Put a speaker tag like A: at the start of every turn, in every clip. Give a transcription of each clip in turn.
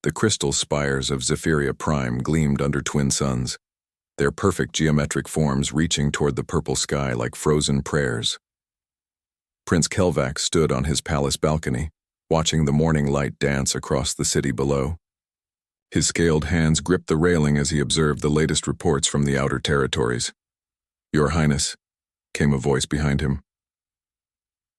A: The crystal spires of Zephyria Prime gleamed under twin suns, their perfect geometric forms reaching toward the purple sky like frozen prayers. Prince Kelvax stood on his palace balcony, watching the morning light dance across the city below. His scaled hands gripped the railing as he observed the latest reports from the outer territories. "Your Highness," came a voice behind him.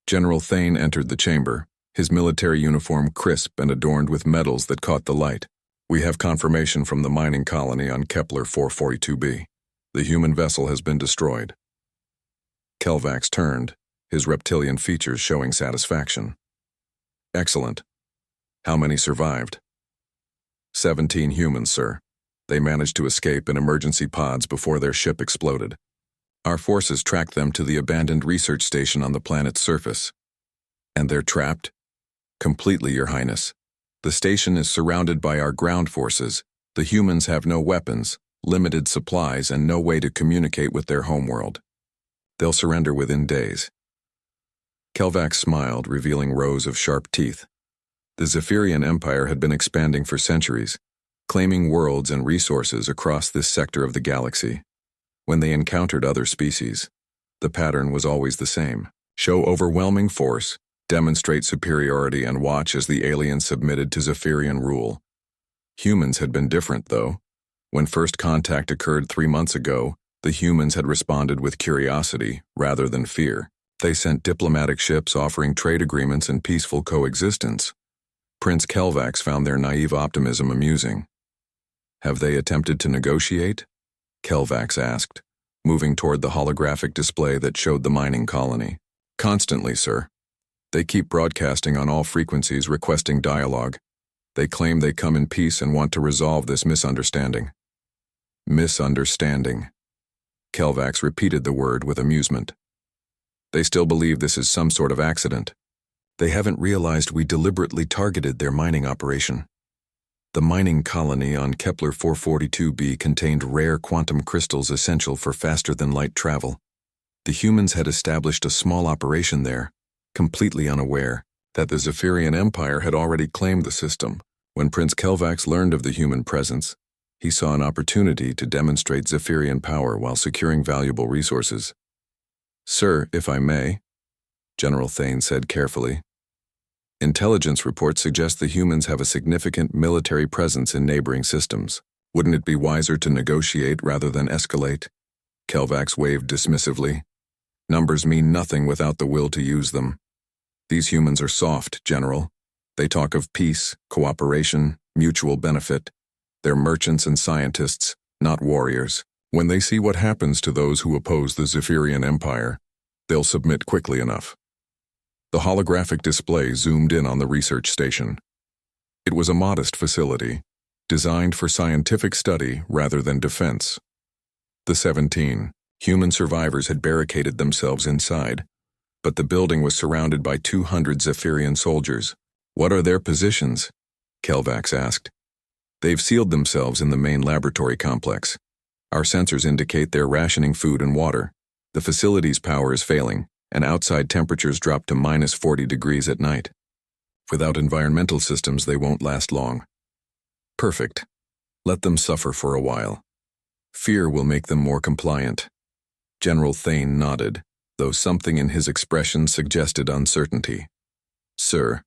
A: General Thane entered the chamber, his military uniform crisp and adorned with medals that caught the light. "We have confirmation from the mining colony on Kepler 442b. The human vessel has been destroyed." Kelvax turned, his reptilian features showing satisfaction. "Excellent. How many survived?" 17 humans, sir. They managed to escape in emergency pods before their ship exploded. Our forces tracked them to the abandoned research station on the planet's surface." "And they're trapped?" "Completely, Your Highness. The station is surrounded by our ground forces. The humans have no weapons, limited supplies, and no way to communicate with their homeworld. They'll surrender within days." Kelvax smiled, revealing rows of sharp teeth. The Zephyrian Empire had been expanding for centuries, claiming worlds and resources across this sector of the galaxy. When they encountered other species, the pattern was always the same: show overwhelming force, demonstrate superiority, and watch as the aliens submitted to Zephyrian rule. Humans had been different, though. When first contact occurred 3 months ago, the humans had responded with curiosity rather than fear. They sent diplomatic ships offering trade agreements and peaceful coexistence. Prince Kelvax found their naive optimism amusing. "Have they attempted to negotiate?" Kelvax asked, moving toward the holographic display that showed the mining colony. "Constantly, sir. They keep broadcasting on all frequencies requesting dialogue. They claim they come in peace and want to resolve this misunderstanding." "Misunderstanding." Kelvax repeated the word with amusement. "They still believe this is some sort of accident. They haven't realized we deliberately targeted their mining operation. The mining colony on Kepler 442b contained rare quantum crystals essential for faster-than-light travel. The humans had established a small operation there, completely unaware that the Zephyrian Empire had already claimed the system. When Prince Kelvax learned of the human presence, he saw an opportunity to demonstrate Zephyrian power while securing valuable resources. "Sir, if I may," General Thane said carefully, "intelligence reports suggest the humans have a significant military presence in neighboring systems. Wouldn't it be wiser to negotiate rather than escalate?" Kelvax waved dismissively. "Numbers mean nothing without the will to use them. These humans are soft, General. They talk of peace, cooperation, mutual benefit. They're merchants and scientists, not warriors. When they see what happens to those who oppose the Zephyrian Empire, they'll submit quickly enough." The holographic display zoomed in on the research station. It was a modest facility, designed for scientific study rather than defense. The 17 human survivors had barricaded themselves inside, but the building was surrounded by 200 Zephyrian soldiers. "What are their positions?" Kelvax asked. "They've sealed themselves in the main laboratory complex. Our sensors indicate they're rationing food and water. The facility's power is failing, and outside temperatures drop to -40 degrees at night. Without environmental systems, they won't last long." "Perfect. Let them suffer for a while. Fear will make them more compliant." General Thane nodded, though something in his expression suggested uncertainty. "Sir,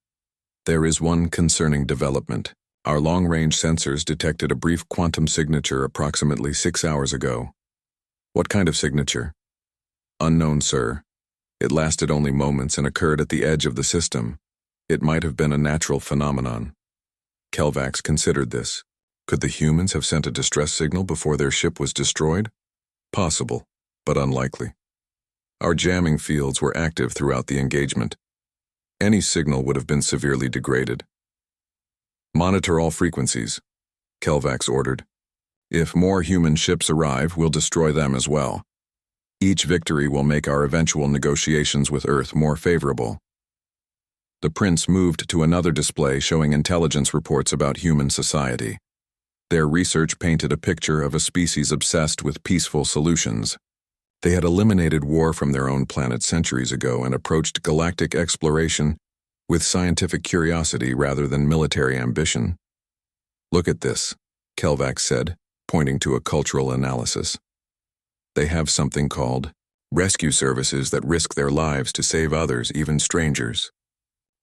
A: there is one concerning development. Our long-range sensors detected a brief quantum signature approximately 6 hours ago." "What kind of signature?" "Unknown, sir. It lasted only moments and occurred at the edge of the system. It might have been a natural phenomenon." Kelvax considered this. Could the humans have sent a distress signal before their ship was destroyed? Possible, but unlikely. Our jamming fields were active throughout the engagement. Any signal would have been severely degraded. "Monitor all frequencies," Kelvax ordered. "If more human ships arrive, we'll destroy them as well. Each victory will make our eventual negotiations with Earth more favorable." The prince moved to another display showing intelligence reports about human society. Their research painted a picture of a species obsessed with peaceful solutions. They had eliminated war from their own planet centuries ago and approached galactic exploration with scientific curiosity rather than military ambition. Look at this, Kelvax said, pointing to a cultural analysis. They have something called rescue services that risk their lives to save others, even strangers.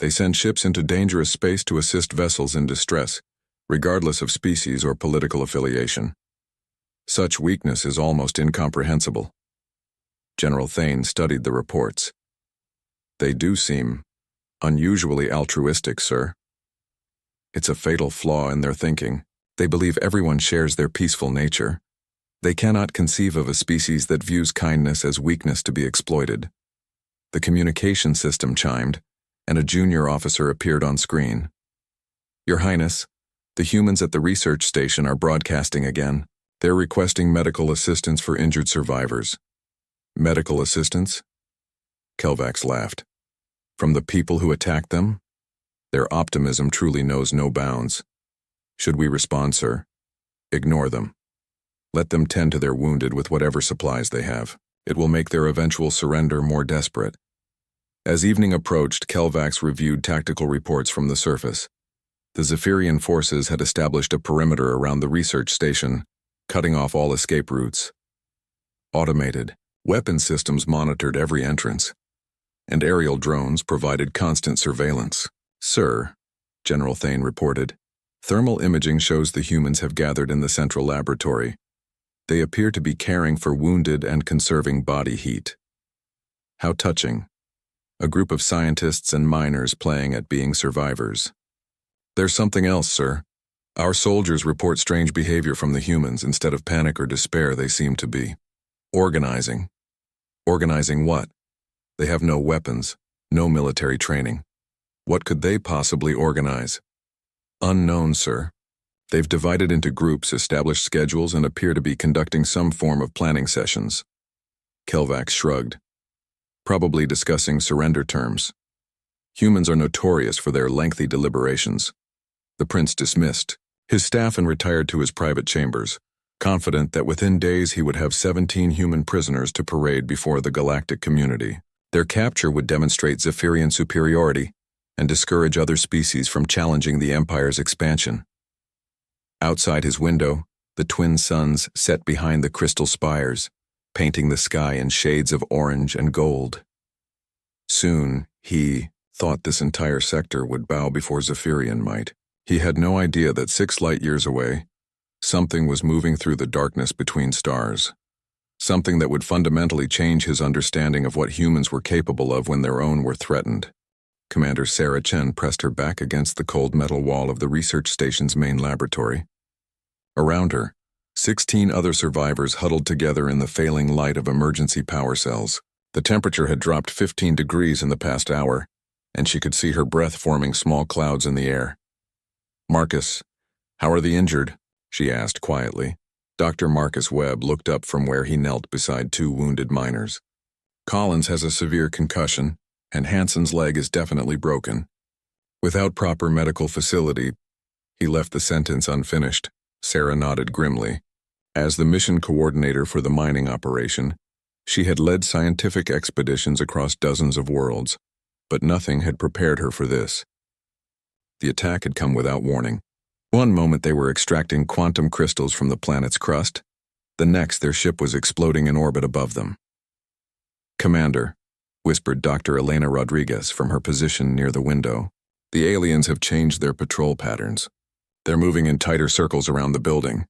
A: They send ships into dangerous space to assist vessels in distress, regardless of species or political affiliation. Such weakness is almost incomprehensible. General Thane studied the reports. They do seem unusually altruistic, sir. It's a fatal flaw in their thinking. They believe everyone shares their peaceful nature. They cannot conceive of a species that views kindness as weakness to be exploited. The communication system chimed, and a junior officer appeared on screen. Your Highness, the humans at the research station are broadcasting again. They're requesting medical assistance for injured survivors. Medical assistance? Kelvax laughed. From the people who attacked them? Their optimism truly knows no bounds. Should we respond, sir? Ignore them. Let them tend to their wounded with whatever supplies they have. It will make their eventual surrender more desperate. As evening approached, Kelvax reviewed tactical reports from the surface. The Zephyrian forces had established a perimeter around the research station, cutting off all escape routes. Automated weapon systems monitored every entrance, and aerial drones provided constant surveillance. Sir, General Thane reported, thermal imaging shows the humans have gathered in the central laboratory. They appear to be caring for wounded and conserving body heat. How touching. A group of scientists and miners playing at being survivors. There's something else, sir. Our soldiers report strange behavior from the humans instead of panic or despair they seem to be. Organizing. Organizing what? They have no weapons, no military training. What could they possibly organize? Unknown, sir. They've divided into groups, established schedules, and appear to be conducting some form of planning sessions. Kelvax shrugged. Probably discussing surrender terms. Humans are notorious for their lengthy deliberations. The prince dismissed his staff and retired to his private chambers, confident that within days he would have 17 human prisoners to parade before the galactic community. Their capture would demonstrate Zephyrian superiority and discourage other species from challenging the Empire's expansion. Outside his window, the twin suns set behind the crystal spires, painting the sky in shades of orange and gold. Soon, he thought this entire sector would bow before Zephyrian might. He had no idea that 6 light-years away, something was moving through the darkness between stars. Something that would fundamentally change his understanding of what humans were capable of when their own were threatened. Commander Sarah Chen pressed her back against the cold metal wall of the research station's main laboratory. Around her, 16 other survivors huddled together in the failing light of emergency power cells. The temperature had dropped 15 degrees in the past hour, and she could see her breath forming small clouds in the air. Marcus, how are the injured? She asked quietly. Dr. Marcus Webb looked up from where he knelt beside 2 wounded miners. Collins has a severe concussion, and Hansen's leg is definitely broken. Without proper medical facility, he left the sentence unfinished. Sarah nodded grimly. As the mission coordinator for the mining operation, she had led scientific expeditions across dozens of worlds, but nothing had prepared her for this. The attack had come without warning. One moment they were extracting quantum crystals from the planet's crust, the next their ship was exploding in orbit above them. Commander, whispered Dr. Elena Rodriguez from her position near the window, the aliens have changed their patrol patterns. They're moving in tighter circles around the building.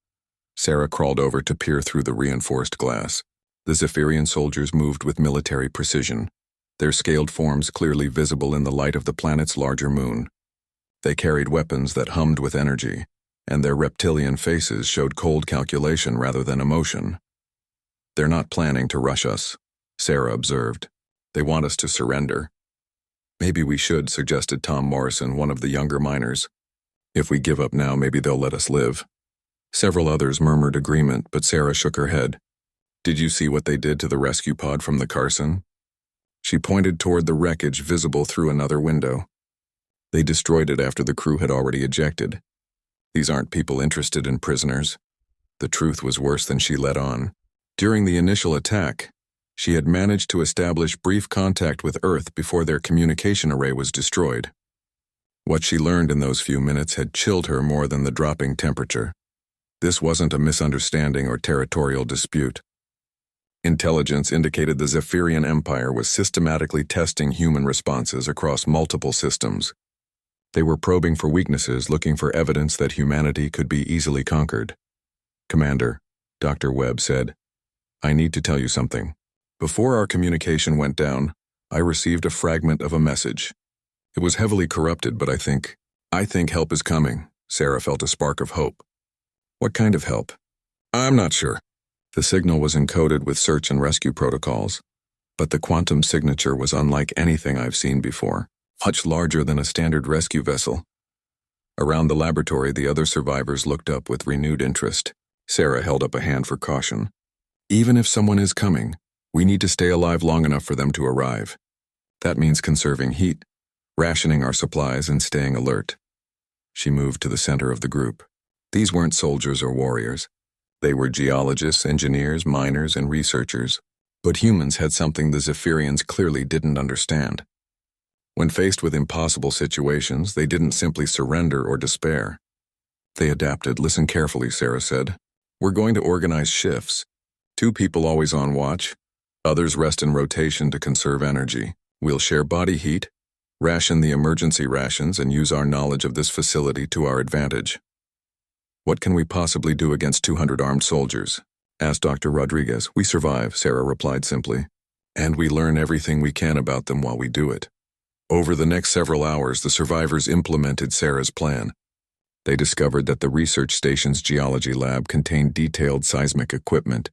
A: Sarah crawled over to peer through the reinforced glass. The Zephyrian soldiers moved with military precision, their scaled forms clearly visible in the light of the planet's larger moon. They carried weapons that hummed with energy, and their reptilian faces showed cold calculation rather than emotion. They're not planning to rush us, Sarah observed. They want us to surrender. Maybe we should, suggested Tom Morrison, one of the younger miners. If we give up now, maybe they'll let us live. Several others murmured agreement, but Sarah shook her head. Did you see what they did to the rescue pod from the Carson? She pointed toward the wreckage visible through another window. They destroyed it after the crew had already ejected. These aren't people interested in prisoners. The truth was worse than she let on. During the initial attack, she had managed to establish brief contact with Earth before their communication array was destroyed. What she learned in those few minutes had chilled her more than the dropping temperature. This wasn't a misunderstanding or territorial dispute. Intelligence indicated the Zephyrian Empire was systematically testing human responses across multiple systems. They were probing for weaknesses, looking for evidence that humanity could be easily conquered. "Commander," Dr. Webb said, "I need to tell you something. Before our communication went down, I received a fragment of a message. It was heavily corrupted, but I think help is coming." Sarah felt a spark of hope. "What kind of help?" "I'm not sure." The signal was encoded with search and rescue protocols, but the quantum signature was unlike anything I've seen before, much larger than a standard rescue vessel. Around the laboratory, the other survivors looked up with renewed interest. Sarah held up a hand for caution. "Even if someone is coming, we need to stay alive long enough for them to arrive. That means conserving heat, rationing our supplies, and staying alert." She moved to the center of the group. These weren't soldiers or warriors. They were geologists, engineers, miners, and researchers. But humans had something the Zephyrians clearly didn't understand. When faced with impossible situations, they didn't simply surrender or despair. They adapted. "Listen carefully," Sarah said. "We're going to organize shifts. 2 people always on watch. Others rest in rotation to conserve energy. We'll share body heat, ration the emergency rations, and use our knowledge of this facility to our advantage." "What can we possibly do against 200 armed soldiers?" asked Dr. Rodriguez. "We survive," Sarah replied simply. "And we learn everything we can about them while we do it." Over the next several hours, the survivors implemented Sarah's plan. They discovered that the research station's geology lab contained detailed seismic equipment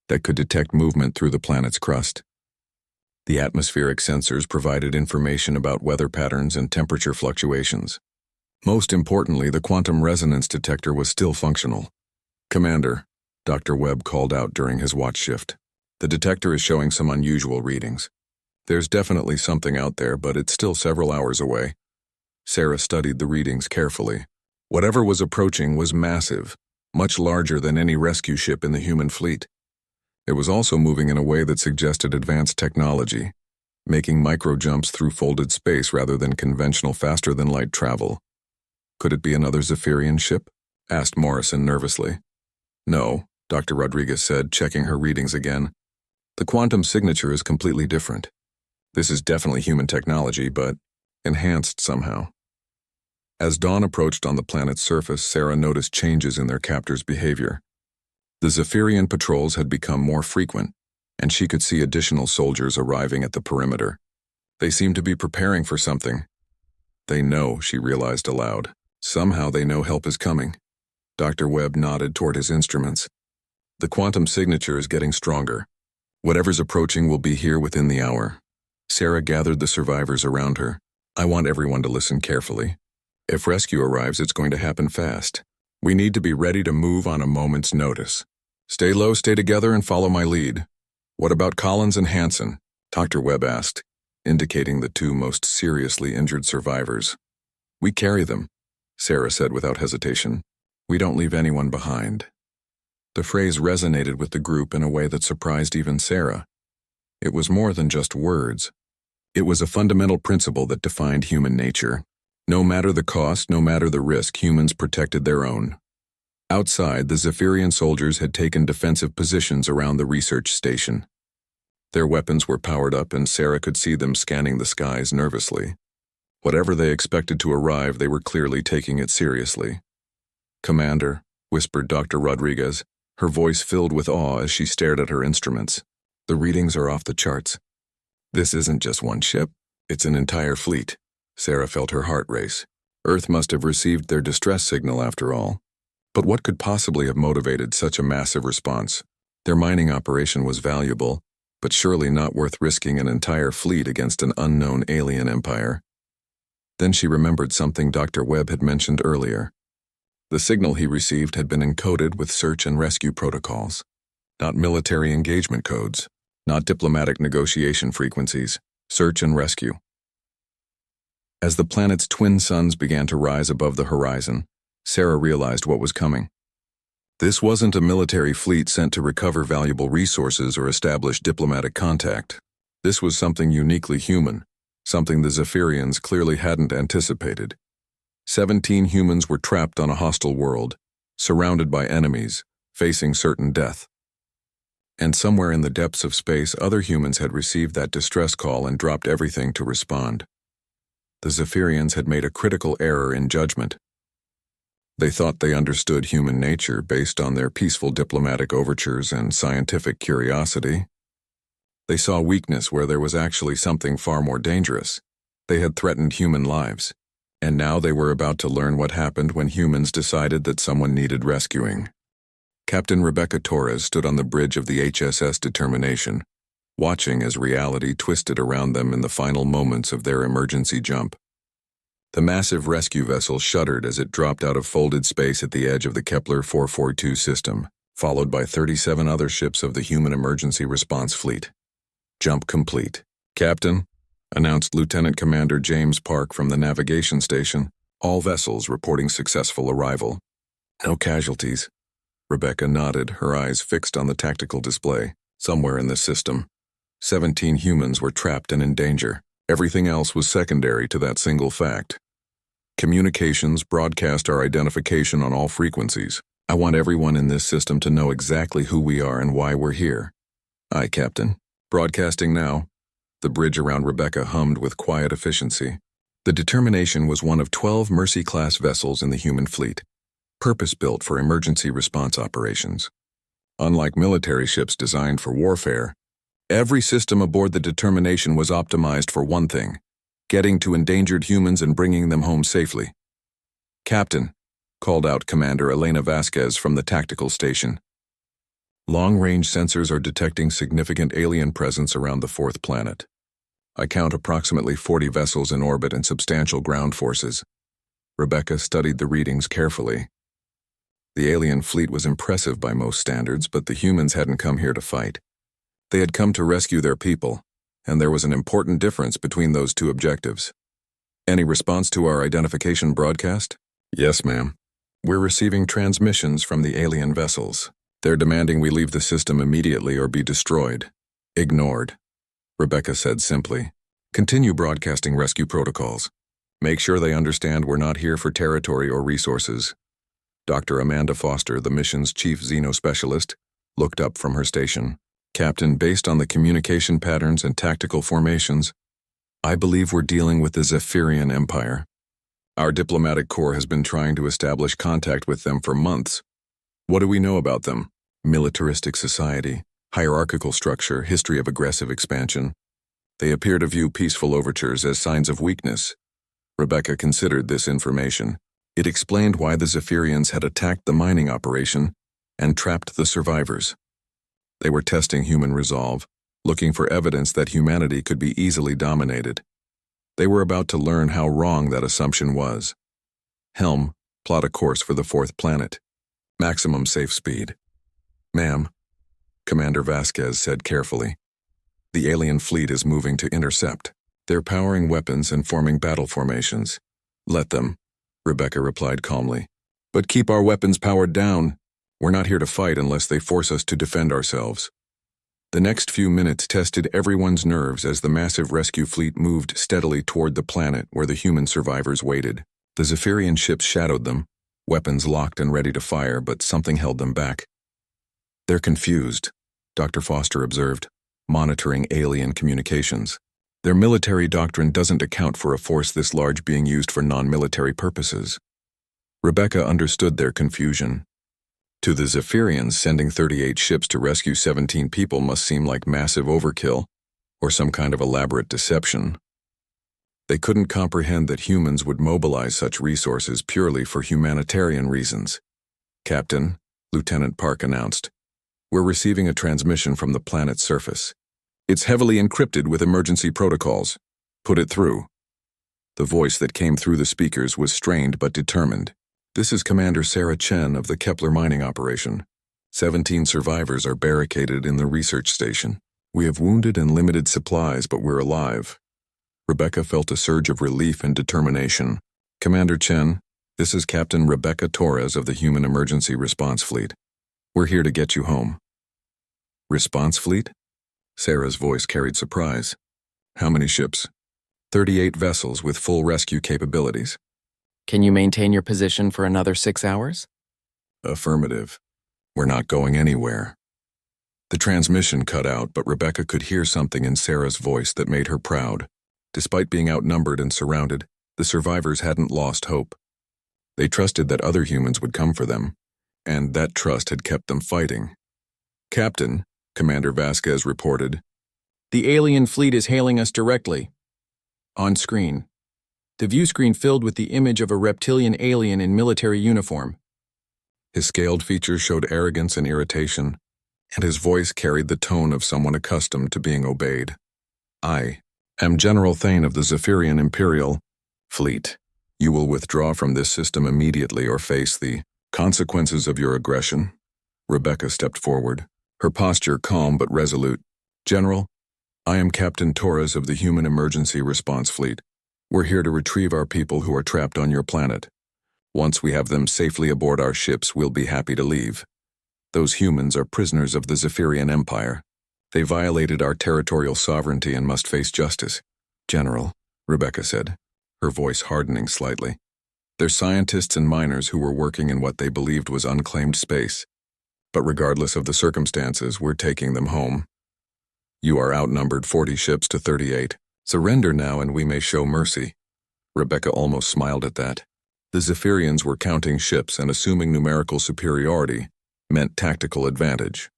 A: that could detect movement through the planet's crust. The atmospheric sensors provided information about weather patterns and temperature fluctuations. Most importantly, the quantum resonance detector was still functional. "Commander," Dr. Webb called out during his watch shift, "the detector is showing some unusual readings. There's definitely something out there, but it's still several hours away." Sarah studied the readings carefully. Whatever was approaching was massive, much larger than any rescue ship in the human fleet. It was also moving in a way that suggested advanced technology, making micro-jumps through folded space rather than conventional faster-than-light travel. "Could it be another Zephyrian ship?" asked Morrison nervously. "No," Dr. Rodriguez said, checking her readings again. "The quantum signature is completely different. This is definitely human technology, but enhanced somehow." As dawn approached on the planet's surface, Sarah noticed changes in their captors' behavior. The Zephyrian patrols had become more frequent, and she could see additional soldiers arriving at the perimeter. They seemed to be preparing for something. "They know," she realized aloud. "Somehow they know help is coming." Dr. Webb nodded toward his instruments. "The quantum signature is getting stronger. Whatever's approaching will be here within the hour." Sarah gathered the survivors around her. "I want everyone to listen carefully. If rescue arrives, it's going to happen fast. We need to be ready to move on a moment's notice. Stay low, stay together, and follow my lead." "What about Collins and Hansen?" Dr. Webb asked, indicating the 2 most seriously injured survivors. "We carry them," Sarah said without hesitation. "We don't leave anyone behind." The phrase resonated with the group in a way that surprised even Sarah. It was more than just words. It was a fundamental principle that defined human nature. No matter the cost, no matter the risk, humans protected their own. Outside, the Zephyrian soldiers had taken defensive positions around the research station. Their weapons were powered up, and Sarah could see them scanning the skies nervously. Whatever they expected to arrive, they were clearly taking it seriously. "Commander," whispered Dr. Rodriguez, her voice filled with awe as she stared at her instruments. "The readings are off the charts. This isn't just one ship, it's an entire fleet." Sarah felt her heart race. Earth must have received their distress signal after all. But what could possibly have motivated such a massive response? Their mining operation was valuable, but surely not worth risking an entire fleet against an unknown alien empire. Then she remembered something Dr. Webb had mentioned earlier. The signal he received had been encoded with search and rescue protocols, not military engagement codes, not diplomatic negotiation frequencies, search and rescue. As the planet's twin suns began to rise above the horizon, Sarah realized what was coming. This wasn't a military fleet sent to recover valuable resources or establish diplomatic contact. This was something uniquely human, something the Zephyrians clearly hadn't anticipated. 17 humans were trapped on a hostile world, surrounded by enemies, facing certain death. And somewhere in the depths of space, other humans had received that distress call and dropped everything to respond. The Zephyrians had made a critical error in judgment. They thought they understood human nature based on their peaceful diplomatic overtures and scientific curiosity. They saw weakness where there was actually something far more dangerous. They had threatened human lives, and now they were about to learn what happened when humans decided that someone needed rescuing. Captain Rebecca Torres stood on the bridge of the HSS Determination, watching as reality twisted around them in the final moments of their emergency jump. The massive rescue vessel shuddered as it dropped out of folded space at the edge of the Kepler 442 system, followed by 37 other ships of the Human Emergency Response Fleet. Jump complete. Captain, announced Lieutenant Commander James Park from the navigation station, all vessels reporting successful arrival. No casualties. Rebecca nodded, her eyes fixed on the tactical display. Somewhere in this system, 17 humans were trapped and in danger. Everything else was secondary to that single fact. Communications broadcast our identification on all frequencies. I want everyone in this system to know exactly who we are and why we're here. Aye, Captain. Broadcasting now. The bridge around Rebecca hummed with quiet efficiency. The Determination was one of 12 Mercy-class vessels in the human fleet, purpose-built for emergency response operations. Unlike military ships designed for warfare, every system aboard the Determination was optimized for one thing: getting to endangered humans and bringing them home safely. Captain, called out Commander Elena Vasquez from the tactical station. Long-range sensors are detecting significant alien presence around the fourth planet. I count approximately 40 vessels in orbit and substantial ground forces. Rebecca studied the readings carefully. The alien fleet was impressive by most standards, but the humans hadn't come here to fight. They had come to rescue their people, and there was an important difference between those two objectives. Any response to our identification broadcast? Yes, ma'am. We're receiving transmissions from the alien vessels. They're demanding we leave the system immediately or be destroyed. Ignored. Rebecca said simply. Continue broadcasting rescue protocols. Make sure they understand we're not here for territory or resources. Dr. Amanda Foster, the mission's chief xenospecialist, looked up from her station. Captain, based on the communication patterns and tactical formations, I believe we're dealing with the Zephyrian Empire. Our diplomatic corps has been trying to establish contact with them for months. What do we know about them? Militaristic society, hierarchical structure, history of aggressive expansion. They appear to view peaceful overtures as signs of weakness. Rebecca considered this information. It explained why the Zephyrians had attacked the mining operation and trapped the survivors. They were testing human resolve, looking for evidence that humanity could be easily dominated. They were about to learn how wrong that assumption was. Helm, plot a course for the fourth planet. Maximum safe speed. Ma'am, Commander Vasquez said carefully. The alien fleet is moving to intercept. They're powering weapons and forming battle formations. Let them, Rebecca replied calmly. But keep our weapons powered down. We're not here to fight unless they force us to defend ourselves. The next few minutes tested everyone's nerves as the massive rescue fleet moved steadily toward the planet where the human survivors waited. The Zephyrian ships shadowed them, weapons locked and ready to fire, but something held them back. They're confused, Dr. Foster observed, monitoring alien communications. Their military doctrine doesn't account for a force this large being used for non-military purposes. Rebecca understood their confusion. To the Zephyrians, sending 38 ships to rescue 17 people must seem like massive overkill or some kind of elaborate deception. They couldn't comprehend that humans would mobilize such resources purely for humanitarian reasons. Captain, Lieutenant Park announced, we're receiving a transmission from the planet's surface. It's heavily encrypted with emergency protocols. Put it through. The voice that came through the speakers was strained but determined. This is Commander Sarah Chen of the Kepler mining operation. 17 survivors are barricaded in the research station. We have wounded and limited supplies, but we're alive. Rebecca felt a surge of relief and determination. Commander Chen, this is Captain Rebecca Torres of the Human Emergency Response Fleet. We're here to get you home. Response Fleet? Sarah's voice carried surprise. How many ships? 38 vessels with full rescue capabilities.
B: Can you maintain your position for another 6 hours?
A: Affirmative. We're not going anywhere. The transmission cut out, but Rebecca could hear something in Sarah's voice that made her proud. Despite being outnumbered and surrounded, the survivors hadn't lost hope. They trusted that other humans would come for them, and that trust had kept them fighting. Captain, Commander Vasquez reported,
B: The alien fleet is hailing us directly. On screen. The view screen filled with the image of a reptilian alien in military uniform.
A: His scaled features showed arrogance and irritation, and his voice carried the tone of someone accustomed to being obeyed. I am General Thane of the Zephyrian Imperial Fleet. You will withdraw from this system immediately or face the consequences of your aggression. Rebecca stepped forward, her posture calm but resolute. General, I am Captain Torres of the Human Emergency Response Fleet. We're here to retrieve our people who are trapped on your planet. Once we have them safely aboard our ships, we'll be happy to leave. Those humans are prisoners of the Zephyrian Empire. They violated our territorial sovereignty and must face justice. General, Rebecca said, her voice hardening slightly. They're scientists and miners who were working in what they believed was unclaimed space. But regardless of the circumstances, we're taking them home. You are outnumbered 40 ships to 38. Surrender now and we may show mercy. Rebecca almost smiled at that. The Zephyrians were counting ships and assuming numerical superiority meant tactical advantage.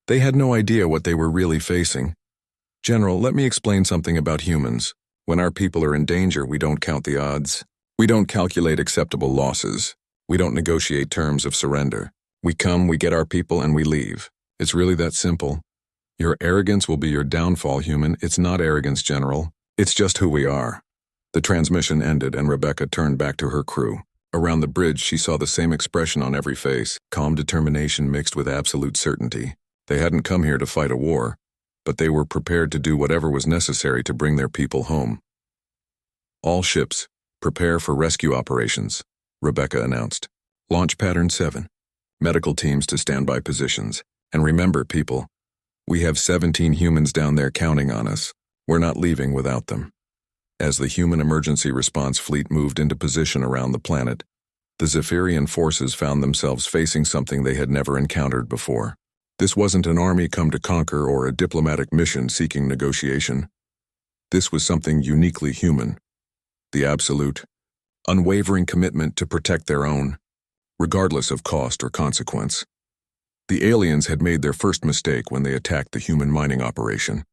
A: They had no idea what they were really facing. General, let me explain something about humans. When our people are in danger, we don't count the odds. We don't calculate acceptable losses. We don't negotiate terms of surrender. We come, we get our people, and we leave. It's really that simple. Your arrogance will be your downfall, human. It's not arrogance, General. It's just who we are. The transmission ended and Rebecca turned back to her crew. Around the bridge, she saw the same expression on every face, calm determination mixed with absolute certainty. They hadn't come here to fight a war, but they were prepared to do whatever was necessary to bring their people home. All ships, prepare for rescue operations, Rebecca announced. Launch pattern 7. Medical teams to standby positions. And remember, people, we have 17 humans down there counting on us. We're not leaving without them. As the Human Emergency Response Fleet moved into position around the planet, the Zephyrian forces found themselves facing something they had never encountered before. This wasn't an army come to conquer or a diplomatic mission seeking negotiation. This was something uniquely human. The absolute, unwavering commitment to protect their own, regardless of cost or consequence. The aliens had made their first mistake when they attacked the human mining operation.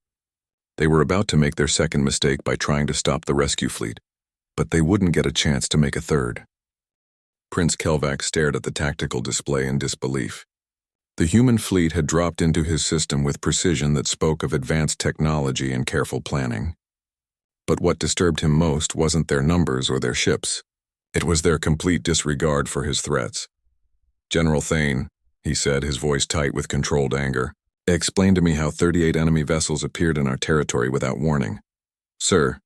A: They were about to make their second mistake by trying to stop the rescue fleet, but they wouldn't get a chance to make a third. Prince Kelvac stared at the tactical display in disbelief. The human fleet had dropped into his system with precision that spoke of advanced technology and careful planning. But what disturbed him most wasn't their numbers or their ships. It was their complete disregard for his threats. General Thane, he said, his voice tight with controlled anger, explain to me how 38 enemy vessels appeared in our territory without warning. Sir,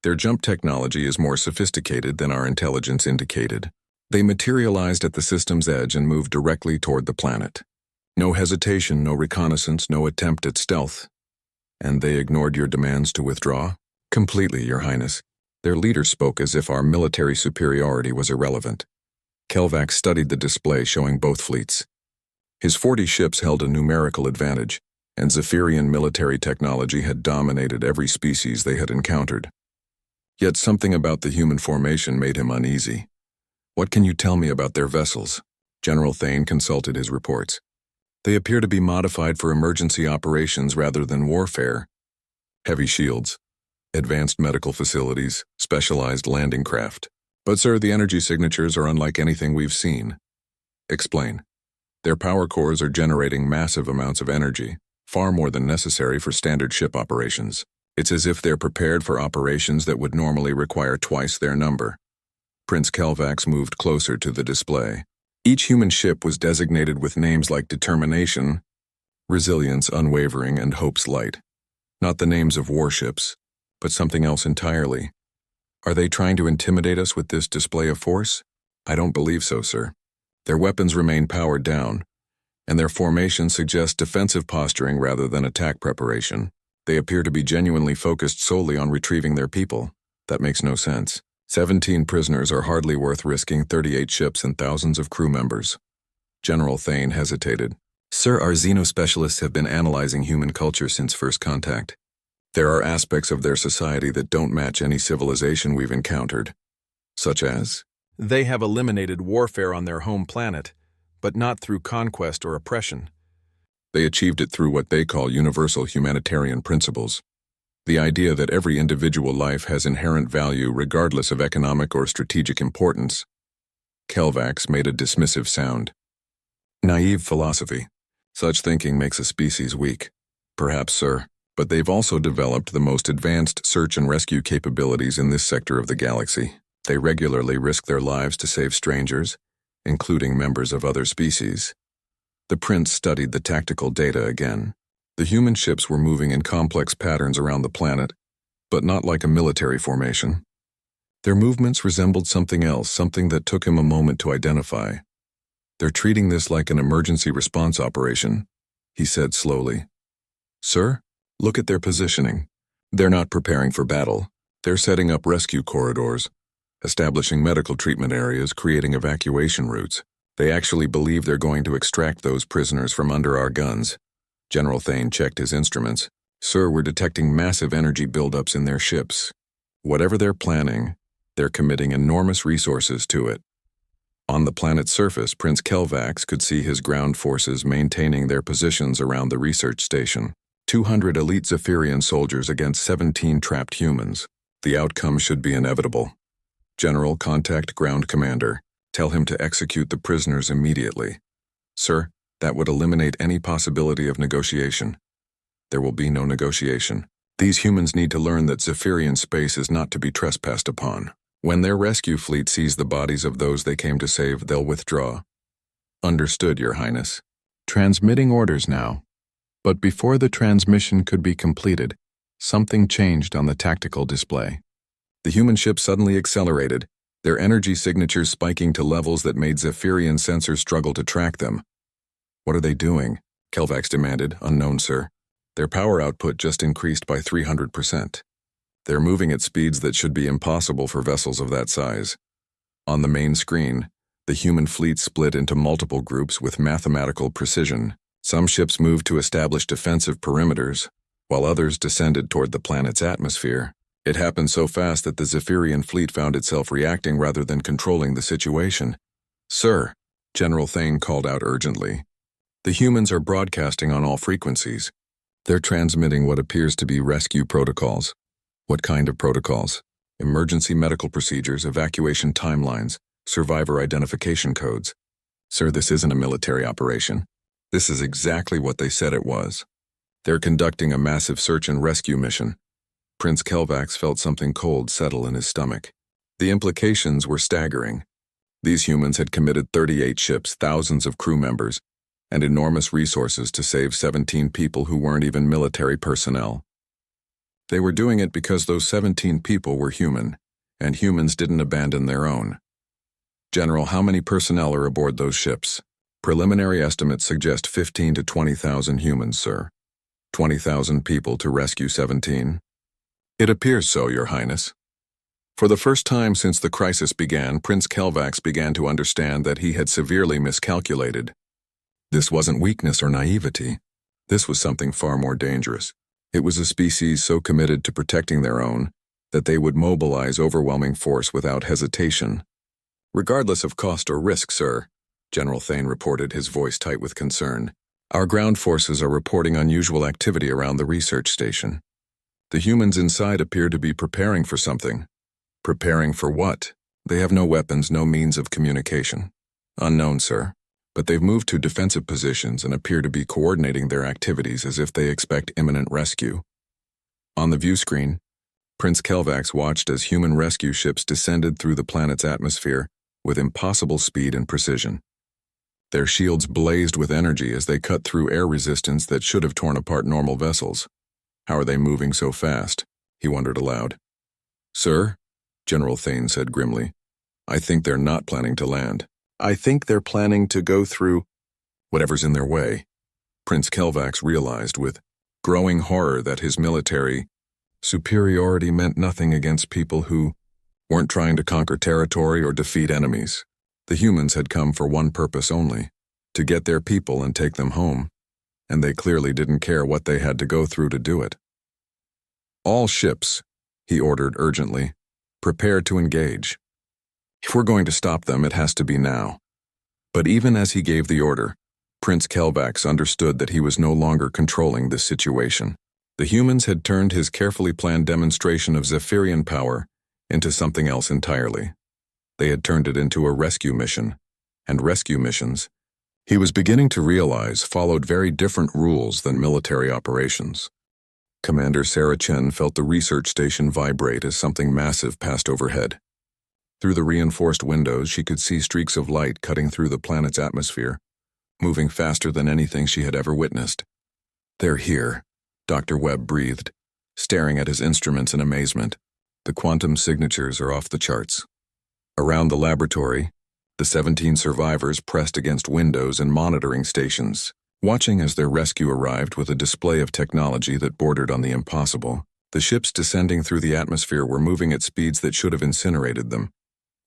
A: their jump technology is more sophisticated than our intelligence indicated. They materialized at the system's edge and moved directly toward the planet. No hesitation, no reconnaissance, no attempt at stealth. And they ignored your demands to withdraw? Completely, Your Highness. Their leader spoke as if our military superiority was irrelevant. Kelvac studied the display showing both fleets. His 40 ships held a numerical advantage, and Zephyrian military technology had dominated every species they had encountered. Yet something about the human formation made him uneasy. What can you tell me about their vessels? General Thane consulted his reports. They appear to be modified for emergency operations rather than warfare. Heavy shields, advanced medical facilities, specialized landing craft. But sir, the energy signatures are unlike anything we've seen. Explain. Their power cores are generating massive amounts of energy, far more than necessary for standard ship operations. It's as if they're prepared for operations that would normally require twice their number. Prince Kelvax moved closer to the display. Each human ship was designated with names like Determination, Resilience, Unwavering, and Hope's Light. Not the names of warships, but something else entirely. Are they trying to intimidate us with this display of force? I don't believe so, sir. Their weapons remain powered down, and their formation suggests defensive posturing rather than attack preparation. They appear to be genuinely focused solely on retrieving their people. That makes no sense. 17 prisoners are hardly worth risking 38 ships and thousands of crew members. General Thane hesitated. Sir, our xenospecialists have been analyzing human culture since first contact. There are aspects of their society that don't match any civilization we've encountered. Such as?
B: They have eliminated warfare on their home planet, but not through conquest or oppression.
A: They achieved it through what they call universal humanitarian principles. The idea that every individual life has inherent value regardless of economic or strategic importance. Kelvax made a dismissive sound. Naive philosophy. Such thinking makes a species weak. Perhaps, sir, but they've also developed the most advanced search and rescue capabilities in this sector of the galaxy. They regularly risk their lives to save strangers, including members of other species. The prince studied the tactical data again. The human ships were moving in complex patterns around the planet, but not like a military formation. Their movements resembled something else, something that took him a moment to identify. They're treating this like an emergency response operation, he said slowly. Sir, look at their positioning. They're not preparing for battle. They're setting up rescue corridors, establishing medical treatment areas, creating evacuation routes. They actually believe they're going to extract those prisoners from under our guns. General Thane checked his instruments. Sir, we're detecting massive energy buildups in their ships. Whatever they're planning, they're committing enormous resources to it. On the planet's surface, Prince Kelvax could see his ground forces maintaining their positions around the research station. 200 elite Zephyrian soldiers against 17 trapped humans. The outcome should be inevitable. General, contact ground commander. Tell him to execute the prisoners immediately. Sir, that would eliminate any possibility of negotiation. There will be no negotiation. These humans need to learn that Zephyrian space is not to be trespassed upon. When their rescue fleet sees the bodies of those they came to save, they'll withdraw. Understood, Your Highness. Transmitting orders now. But before the transmission could be completed, something changed on the tactical display. The human ship suddenly accelerated, their energy signatures spiking to levels that made Zephyrian sensors struggle to track them. What are they doing? Kelvax demanded. Unknown, sir. Their power output just increased by 300%. They're moving at speeds that should be impossible for vessels of that size. On the main screen, the human fleet split into multiple groups with mathematical precision. Some ships moved to establish defensive perimeters, while others descended toward the planet's atmosphere. It happened so fast that the Zephyrian fleet found itself reacting rather than controlling the situation. Sir, General Thane called out urgently. The humans are broadcasting on all frequencies. They're transmitting what appears to be rescue protocols. What kind of protocols? Emergency medical procedures, evacuation timelines, survivor identification codes. Sir, this isn't a military operation. This is exactly what they said it was. They're conducting a massive search and rescue mission. Prince Kelvax felt something cold settle in his stomach. The implications were staggering. These humans had committed 38 ships, thousands of crew members, and enormous resources to save 17 people who weren't even military personnel. They were doing it because those 17 people were human, and humans didn't abandon their own. General, how many personnel are aboard those ships? Preliminary estimates suggest 15 to 20,000 humans, sir. 20,000 people to rescue 17? It appears so, Your Highness. For the first time since the crisis began, Prince Kelvax began to understand that he had severely miscalculated. This wasn't weakness or naivety. This was something far more dangerous. It was a species so committed to protecting their own that they would mobilize overwhelming force without hesitation. Regardless of cost or risk, sir, General Thane reported, his voice tight with concern. Our ground forces are reporting unusual activity around the research station. The humans inside appear to be preparing for something. Preparing for what? They have no weapons, no means of communication. Unknown, sir. But they've moved to defensive positions and appear to be coordinating their activities as if they expect imminent rescue. On the view screen, Prince Kelvax watched as human rescue ships descended through the planet's atmosphere with impossible speed and precision. Their shields blazed with energy as they cut through air resistance that should have torn apart normal vessels. How are they moving so fast? He wondered aloud. Sir, General Thane said grimly, I think they're not planning to land. I think they're planning to go through whatever's in their way. Prince Kelvax realized with growing horror that his military superiority meant nothing against people who weren't trying to conquer territory or defeat enemies. The humans had come for one purpose only, to get their people and take them home, and they clearly didn't care what they had to go through to do it. All ships, he ordered urgently, prepare to engage. If we're going to stop them, it has to be now. But even as he gave the order, Prince Kelvax understood that he was no longer controlling this situation. The humans had turned his carefully planned demonstration of Zephyrian power into something else entirely. They had turned it into a rescue mission, and rescue missions, he was beginning to realize, followed very different rules than military operations. Commander Sarah Chen felt the research station vibrate as something massive passed overhead. Through the reinforced windows, she could see streaks of light cutting through the planet's atmosphere, moving faster than anything she had ever witnessed. "They're here," Dr. Webb breathed, staring at his instruments in amazement. "The quantum signatures are off the charts." Around the laboratory, the 17 survivors pressed against windows and monitoring stations, watching as their rescue arrived with a display of technology that bordered on the impossible. The ships descending through the atmosphere were moving at speeds that should have incinerated them,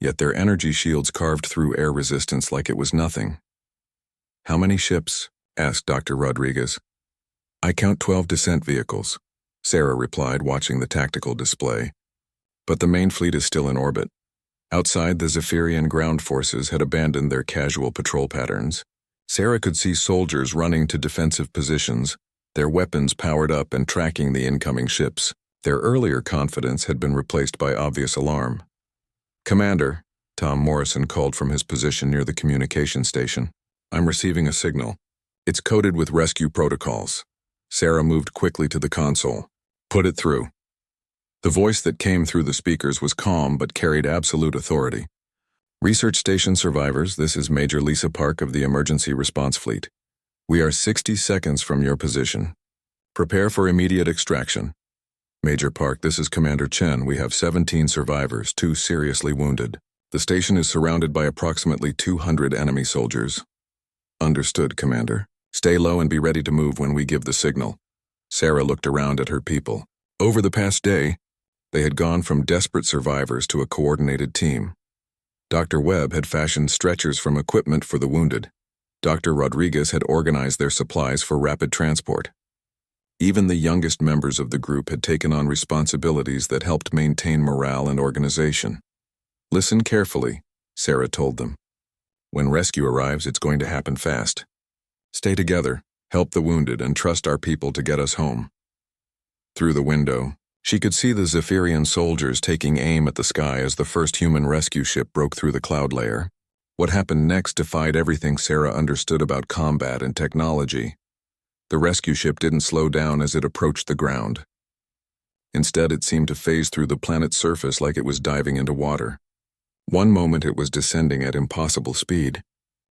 A: yet their energy shields carved through air resistance like it was nothing. "How many ships?" asked Dr. Rodriguez. "I count 12 descent vehicles," Sarah replied, watching the tactical display. "But the main fleet is still in orbit." Outside, the Zephyrian ground forces had abandoned their casual patrol patterns. Sarah could see soldiers running to defensive positions, their weapons powered up and tracking the incoming ships. Their earlier confidence had been replaced by obvious alarm. "Commander," Tom Morrison called from his position near the communication station, "I'm receiving a signal. It's coded with rescue protocols." Sarah moved quickly to the console. "Put it through." The voice that came through the speakers was calm but carried absolute authority. "Research station survivors, this is Major Lisa Park of the Emergency Response Fleet. We are 60 seconds from your position. Prepare for immediate extraction. Major Park, this is Commander Chen. We have 17 survivors, 2 seriously wounded. The station is surrounded by approximately 200 enemy soldiers." "Understood, Commander. Stay low and be ready to move when we give the signal." Sarah looked around at her people. Over the past day, they had gone from desperate survivors to a coordinated team. Dr. Webb had fashioned stretchers from equipment for the wounded. Dr. Rodriguez had organized their supplies for rapid transport. Even the youngest members of the group had taken on responsibilities that helped maintain morale and organization. "Listen carefully," Sarah told them. "When rescue arrives, it's going to happen fast. Stay together, help the wounded, and trust our people to get us home." Through the window, she could see the Zephyrian soldiers taking aim at the sky as the first human rescue ship broke through the cloud layer. What happened next defied everything Sarah understood about combat and technology. The rescue ship didn't slow down as it approached the ground. Instead, it seemed to phase through the planet's surface like it was diving into water. One moment it was descending at impossible speed.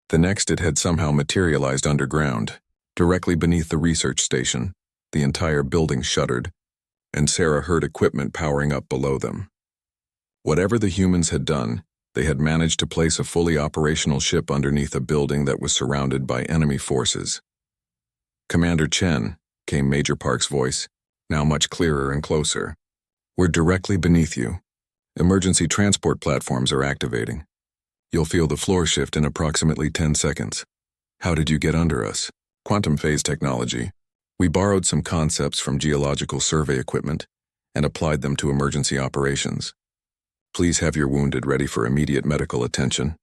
A: The next it had somehow materialized underground, directly beneath the research station. The entire building shuddered, and Sarah heard equipment powering up below them. Whatever the humans had done, they had managed to place a fully operational ship underneath a building that was surrounded by enemy forces. "Commander Chen," came Major Park's voice, now much clearer and closer. "We're directly beneath you. Emergency transport platforms are activating. You'll feel the floor shift in approximately 10 seconds. How did you get under us?" "Quantum phase technology. We borrowed some concepts from geological survey equipment and applied them to emergency operations. Please have your wounded ready for immediate medical attention."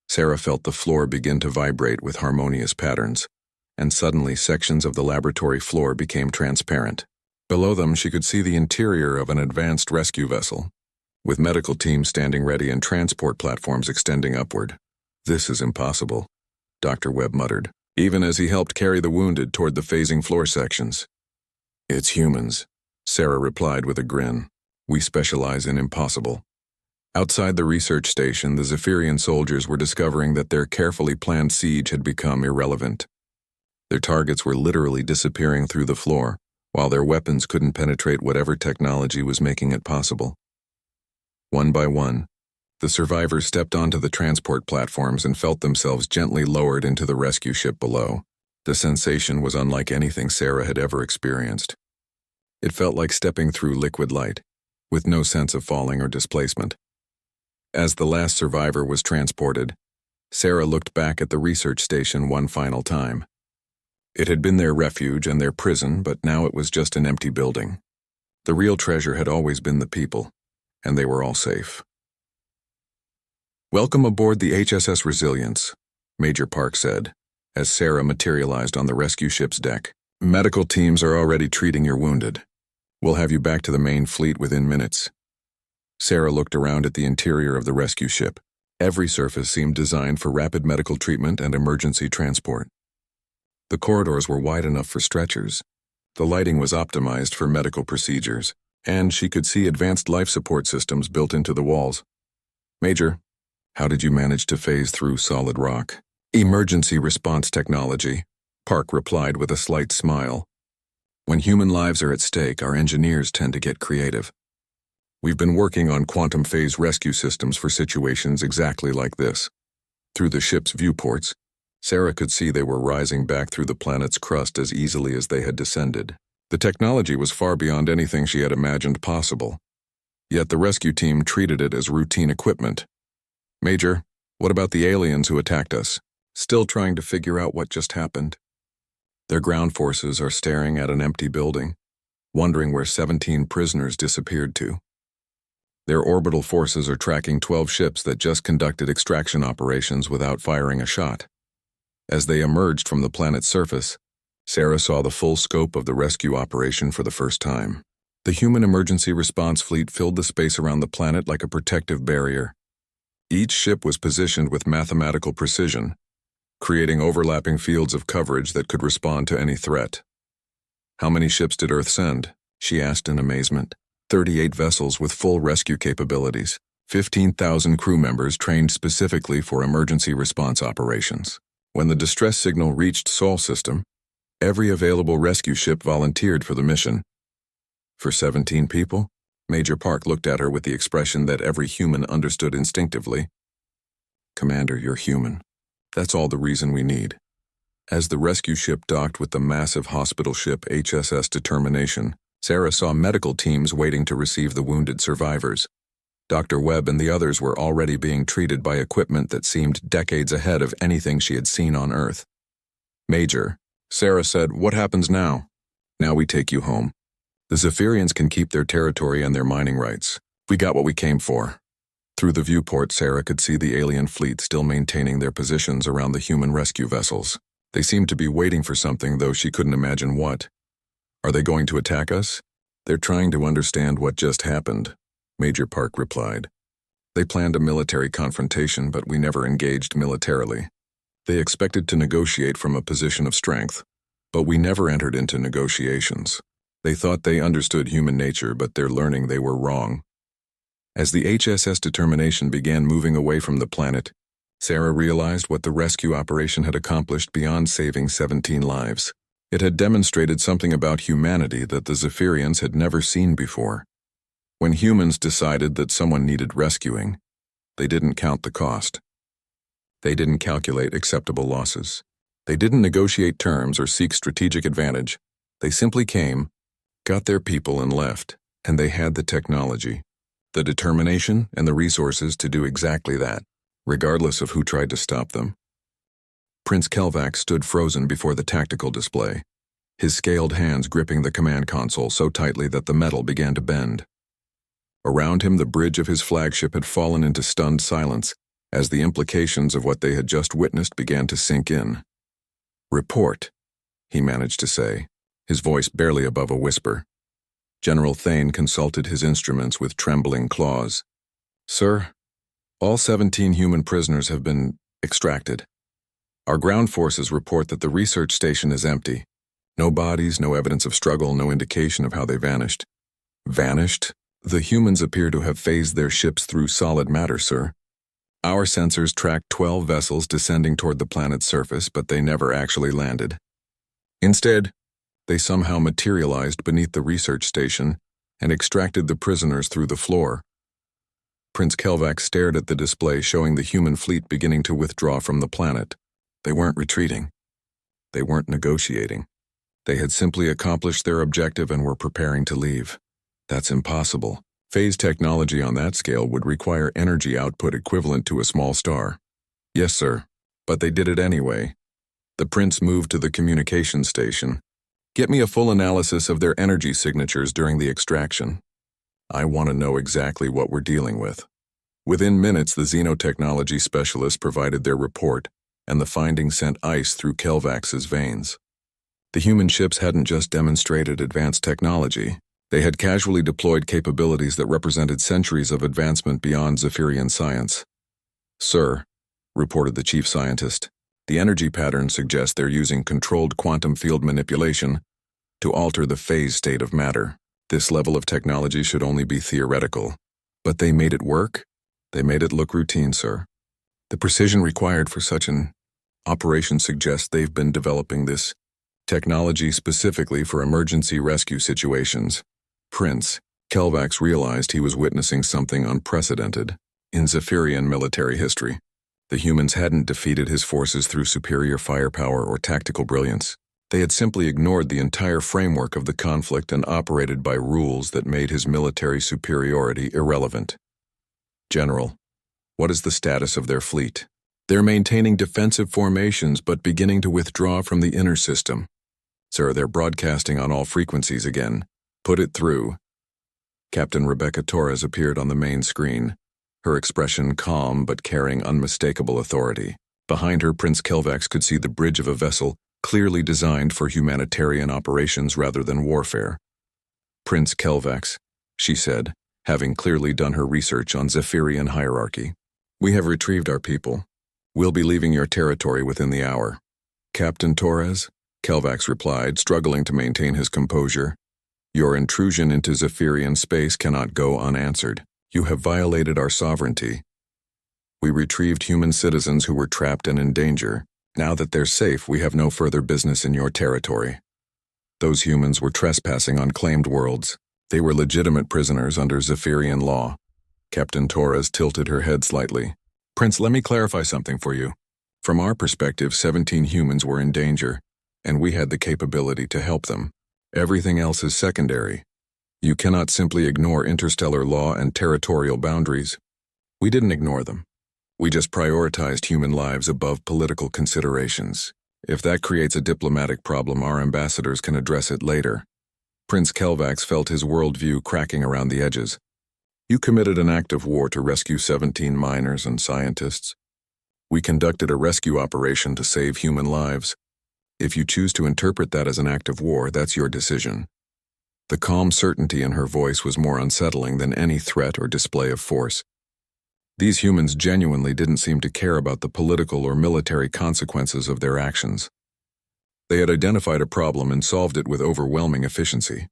A: Sarah felt the floor begin to vibrate with harmonious patterns, and suddenly sections of the laboratory floor became transparent. Below them, she could see the interior of an advanced rescue vessel, with medical teams standing ready and transport platforms extending upward. "This is impossible," Dr. Webb muttered, even as he helped carry the wounded toward the phasing floor sections. "It's humans," Sarah replied with a grin. "We specialize in impossible." Outside the research station, the Zephyrian soldiers were discovering that their carefully planned siege had become irrelevant. Their targets were literally disappearing through the floor, while their weapons couldn't penetrate whatever technology was making it possible. One by one, the survivors stepped onto the transport platforms and felt themselves gently lowered into the rescue ship below. The sensation was unlike anything Sarah had ever experienced. It felt like stepping through liquid light, with no sense of falling or displacement. As the last survivor was transported, Sarah looked back at the research station one final time. It had been their refuge and their prison, but now it was just an empty building. The real treasure had always been the people, and they were all safe. "Welcome aboard the HSS Resilience," Major Park said, as Sarah materialized on the rescue ship's deck. "Medical teams are already treating your wounded. We'll have you back to the main fleet within minutes." Sarah looked around at the interior of the rescue ship. Every surface seemed designed for rapid medical treatment and emergency transport. The corridors were wide enough for stretchers. The lighting was optimized for medical procedures, and she could see advanced life support systems built into the walls. "Major, how did you manage to phase through solid rock?" "Emergency response technology," Park replied with a slight smile. "When human lives are at stake, our engineers tend to get creative. We've been working on quantum phase rescue systems for situations exactly like this." Through the ship's viewports, Sarah could see they were rising back through the planet's crust as easily as they had descended. The technology was far beyond anything she had imagined possible. Yet the rescue team treated it as routine equipment. "Major, what about the aliens who attacked us?" "Still trying to figure out what just happened. Their ground forces are staring at an empty building, wondering where 17 prisoners disappeared to. Their orbital forces are tracking 12 ships that just conducted extraction operations without firing a shot." As they emerged from the planet's surface, Sarah saw the full scope of the rescue operation for the first time. The human emergency response fleet filled the space around the planet like a protective barrier. Each ship was positioned with mathematical precision, creating overlapping fields of coverage that could respond to any threat. "How many ships did Earth send?" she asked in amazement. 38 vessels with full rescue capabilities, 15,000 crew members trained specifically for emergency response operations. When the distress signal reached Sol system, every available rescue ship volunteered for the mission. "For 17 people?" Major Park looked at her with the expression that every human understood instinctively. "Commander, you're human. That's all the reason we need." As the rescue ship docked with the massive hospital ship HSS Determination, Sarah saw medical teams waiting to receive the wounded survivors. Dr. Webb and the others were already being treated by equipment that seemed decades ahead of anything she had seen on Earth. "Major," Sarah said, "what happens now?" "Now we take you home. The Zephyrians can keep their territory and their mining rights. We got what we came for." Through the viewport, Sarah could see the alien fleet still maintaining their positions around the human rescue vessels. They seemed to be waiting for something, though she couldn't imagine what. "Are they going to attack us?" "They're trying to understand what just happened," Major Park replied. "They planned a military confrontation, but we never engaged militarily. They expected to negotiate from a position of strength, but we never entered into negotiations. They thought they understood human nature, but they're learning they were wrong." As the HSS Determination began moving away from the planet, Sarah realized what the rescue operation had accomplished beyond saving 17 lives. It had demonstrated something about humanity that the Zephyrians had never seen before. When humans decided that someone needed rescuing, they didn't count the cost. They didn't calculate acceptable losses. They didn't negotiate terms or seek strategic advantage. They simply came, got their people, and left, and they had the technology, the determination, and the resources to do exactly that, regardless of who tried to stop them. Prince Kelvax stood frozen before the tactical display, his scaled hands gripping the command console so tightly that the metal began to bend. Around him, the bridge of his flagship had fallen into stunned silence as the implications of what they had just witnessed began to sink in. "Report," he managed to say, his voice barely above a whisper. General Thane consulted his instruments with trembling claws. "Sir, all 17 human prisoners have been extracted. Our ground forces report that the research station is empty. No bodies, no evidence of struggle, no indication of how they vanished." "Vanished? The humans appear to have phased their ships through solid matter, sir. Our sensors tracked 12 vessels descending toward the planet's surface, but they never actually landed. Instead, they somehow materialized beneath the research station and extracted the prisoners through the floor." Prince Kelvax stared at the display showing the human fleet beginning to withdraw from the planet. They weren't retreating. They weren't negotiating. They had simply accomplished their objective and were preparing to leave. "That's impossible," Phase technology on that scale would require energy output equivalent to a small star. Yes, sir. But they did it anyway. The prince moved to the communication station. Get me a full analysis of their energy signatures during the extraction. I want to know exactly what we're dealing with. Within minutes, the xenotechnology specialist provided their report, and the findings sent ice through Kelvax's veins. The human ships hadn't just demonstrated advanced technology. They had casually deployed capabilities that represented centuries of advancement beyond Zephyrian science. Sir, reported the chief scientist, the energy patterns suggest they're using controlled quantum field manipulation to alter the phase state of matter. This level of technology should only be theoretical. But they made it work? They made it look routine, sir. The precision required for such an operation suggests they've been developing this technology specifically for emergency rescue situations. Prince Kelvax realized he was witnessing something unprecedented in Zephyrian military history. The humans hadn't defeated his forces through superior firepower or tactical brilliance. They had simply ignored the entire framework of the conflict and operated by rules that made his military superiority irrelevant. General, what is the status of their fleet? They're maintaining defensive formations but beginning to withdraw from the inner system. Sir, they're broadcasting on all frequencies again. Put it through. Captain Rebecca Torres appeared on the main screen, her expression calm but carrying unmistakable authority. Behind her, Prince Kelvax could see the bridge of a vessel clearly designed for humanitarian operations rather than warfare. Prince Kelvax, she said, having clearly done her research on Zephyrian hierarchy. We have retrieved our people. We'll be leaving your territory within the hour. Captain Torres, Kelvax replied, struggling to maintain his composure. Your intrusion into Zephyrian space cannot go unanswered. You have violated our sovereignty. We retrieved human citizens who were trapped and in danger. Now that they're safe, we have no further business in your territory. Those humans were trespassing on claimed worlds. They were legitimate prisoners under Zephyrian law. Captain Torres tilted her head slightly. Prince, let me clarify something for you. From our perspective, 17 humans were in danger, and we had the capability to help them. Everything else is secondary. You cannot simply ignore interstellar law and territorial boundaries. We didn't ignore them. We just prioritized human lives above political considerations. If that creates a diplomatic problem, our ambassadors can address it later. Prince Kelvax felt his worldview cracking around the edges. You committed an act of war to rescue 17 miners and scientists. We conducted a rescue operation to save human lives. If you choose to interpret that as an act of war, that's your decision. The calm certainty in her voice was more unsettling than any threat or display of force. These humans genuinely didn't seem to care about the political or military consequences of their actions. They had identified a problem and solved it with overwhelming efficiency.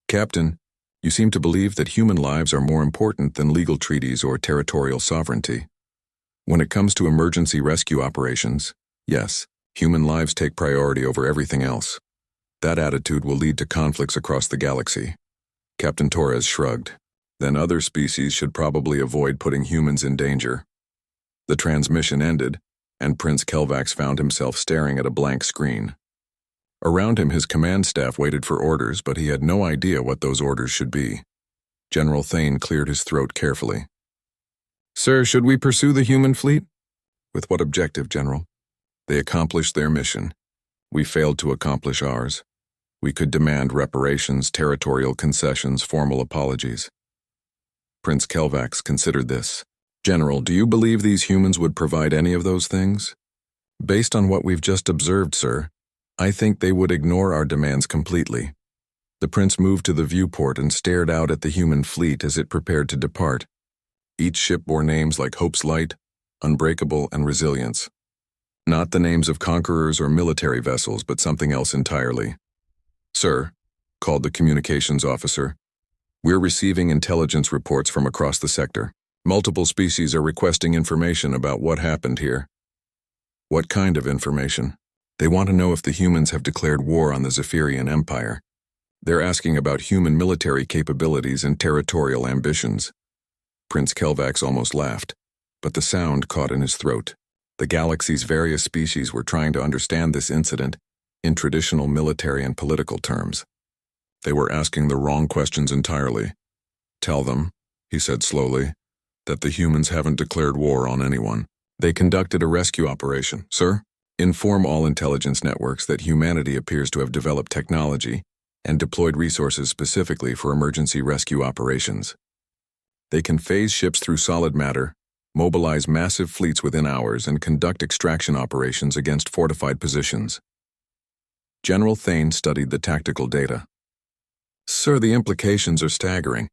A: Captain, you seem to believe that human lives are more important than legal treaties or territorial sovereignty. When it comes to emergency rescue operations, yes, human lives take priority over everything else. That attitude will lead to conflicts across the galaxy. Captain Torres shrugged. Then other species should probably avoid putting humans in danger. The transmission ended, and Prince Kelvax found himself staring at a blank screen. Around him, his command staff waited for orders, but he had no idea what those orders should be. General Thane cleared his throat carefully. Sir, should we pursue the human fleet? With what objective, General? They accomplished their mission. We failed to accomplish ours. We could demand reparations, territorial concessions, formal apologies. Prince Kelvax considered this. General, do you believe these humans would provide any of those things? Based on what we've just observed, sir, I think they would ignore our demands completely. The prince moved to the viewport and stared out at the human fleet as it prepared to depart. Each ship bore names like Hope's Light, Unbreakable, and Resilience. Not the names of conquerors or military vessels, but something else entirely. Sir, called the communications officer, we're receiving intelligence reports from across the sector. Multiple species are requesting information about what happened here. What kind of information? They want to know if the humans have declared war on the Zephyrian Empire. They're asking about human military capabilities and territorial ambitions. Prince Kelvax almost laughed, but the sound caught in his throat. The galaxy's various species were trying to understand this incident in traditional military and political terms. They were asking the wrong questions entirely. Tell them, he said slowly, that the humans haven't declared war on anyone. They conducted a rescue operation, sir. Inform all intelligence networks that humanity appears to have developed technology and deployed resources specifically for emergency rescue operations. They can phase ships through solid matter, mobilize massive fleets within hours, and conduct extraction operations against fortified positions. General Thane studied the tactical data. Sir, the implications are staggering.